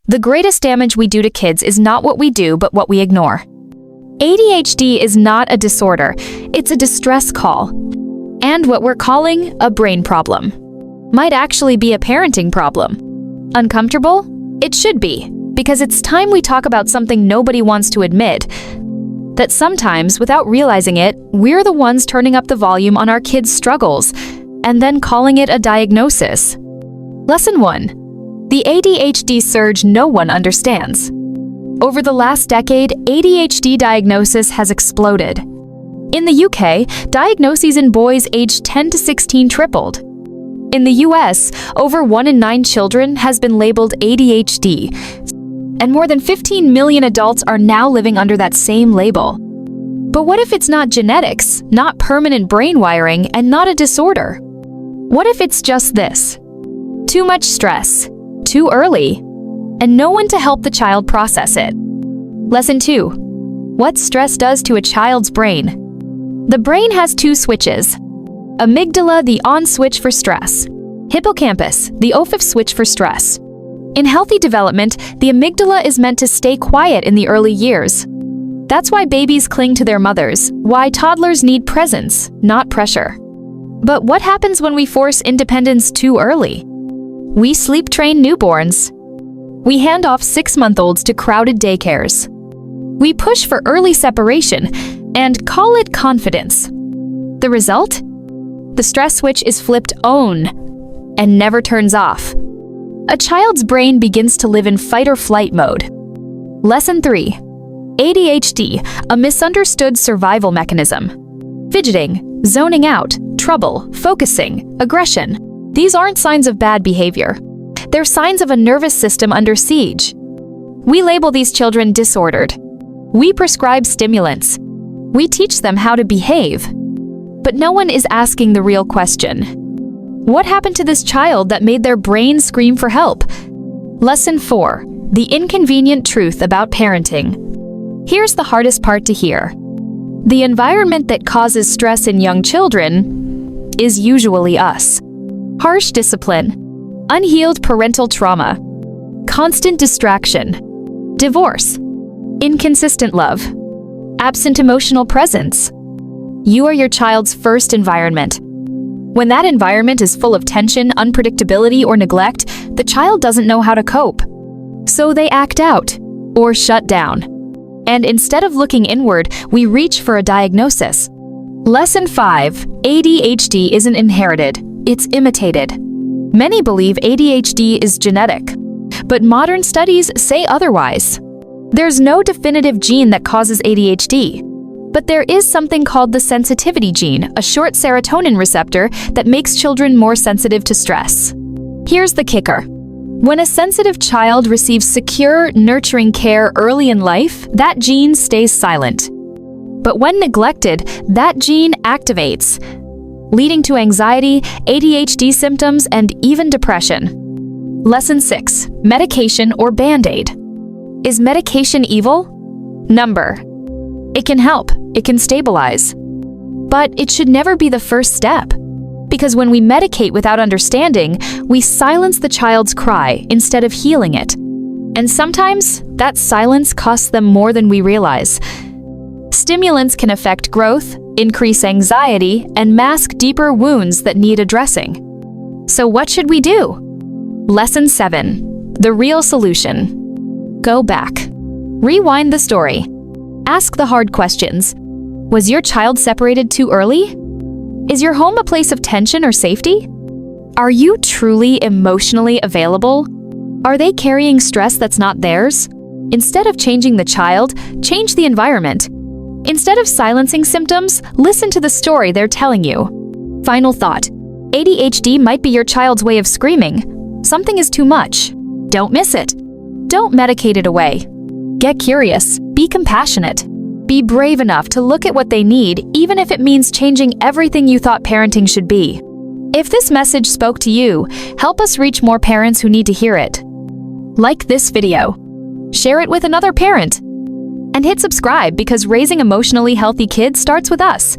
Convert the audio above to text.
The greatest damage we do to kids is not what we do, but what we ignore. ADHD is not a disorder, it's a distress call. And what we're calling a brain problem might actually be a parenting problem. Uncomfortable? It should be, because it's time we talk about something nobody wants to admit, that sometimes, without realizing it, we're the ones turning up the volume on our kids' struggles, and then calling it a diagnosis. Lesson 1. The ADHD surge no one understands. Over the last decade, ADHD diagnosis has exploded. In the UK, diagnoses in boys aged 10 to 16 tripled. In the US, over 1 in 9 children has been labeled ADHD, and more than 15 million adults are now living under that same label. But what if it's not genetics, not permanent brain wiring, and not a disorder? What if it's just this? Too much stress, too early, and no one to help the child process it. Lesson 2. What stress does to a child's brain. The brain has 2 switches. Amygdala, the on switch for stress. Hippocampus, the off switch for stress. In healthy development, the amygdala is meant to stay quiet in the early years. That's why babies cling to their mothers, why toddlers need presence, not pressure. But what happens when we force independence too early? We sleep train newborns. We hand off 6-month-olds to crowded daycares. We push for early separation and call it confidence. The result? The stress switch is flipped on and never turns off. A child's brain begins to live in fight-or-flight mode. Lesson 3. ADHD, a misunderstood survival mechanism. Fidgeting, zoning out, trouble, focusing, aggression. These aren't signs of bad behavior. They're signs of a nervous system under siege. We label these children disordered. We prescribe stimulants. We teach them how to behave. But no one is asking the real question. What happened to this child that made their brain scream for help? Lesson 4. The inconvenient truth about parenting. Here's the hardest part to hear. The environment that causes stress in young children is usually us. Harsh discipline, unhealed parental trauma, constant distraction, divorce, inconsistent love, absent emotional presence. You are your child's first environment. When that environment is full of tension, unpredictability, or neglect, the child doesn't know how to cope. So they act out or shut down. And instead of looking inward, we reach for a diagnosis. Lesson 5. ADHD isn't inherited, it's imitated. Many believe ADHD is genetic, but modern studies say otherwise. There's no definitive gene that causes ADHD. But there is something called the sensitivity gene, a short serotonin receptor that makes children more sensitive to stress. Here's the kicker. When a sensitive child receives secure, nurturing care early in life, that gene stays silent. But when neglected, that gene activates, leading to anxiety, ADHD symptoms, and even depression. Lesson 6. Medication or Band-Aid. Is medication evil? Number. It can help, it can stabilize. But it should never be the first step. Because when we medicate without understanding, we silence the child's cry instead of healing it. And sometimes, that silence costs them more than we realize. Stimulants can affect growth, increase anxiety, and mask deeper wounds that need addressing. So what should we do? Lesson 7. The real solution. Go back. Rewind the story. Ask the hard questions. Was your child separated too early? Is your home a place of tension or safety? Are you truly emotionally available? Are they carrying stress that's not theirs? Instead of changing the child, change the environment. Instead of silencing symptoms, listen to the story they're telling you. Final thought. ADHD might be your child's way of screaming. Something is too much. Don't miss it. Don't medicate it away. Get curious, be compassionate. Be brave enough to look at what they need, even if it means changing everything you thought parenting should be. If this message spoke to you, help us reach more parents who need to hear it. Like this video. Share it with another parent. And hit subscribe because raising emotionally healthy kids starts with us.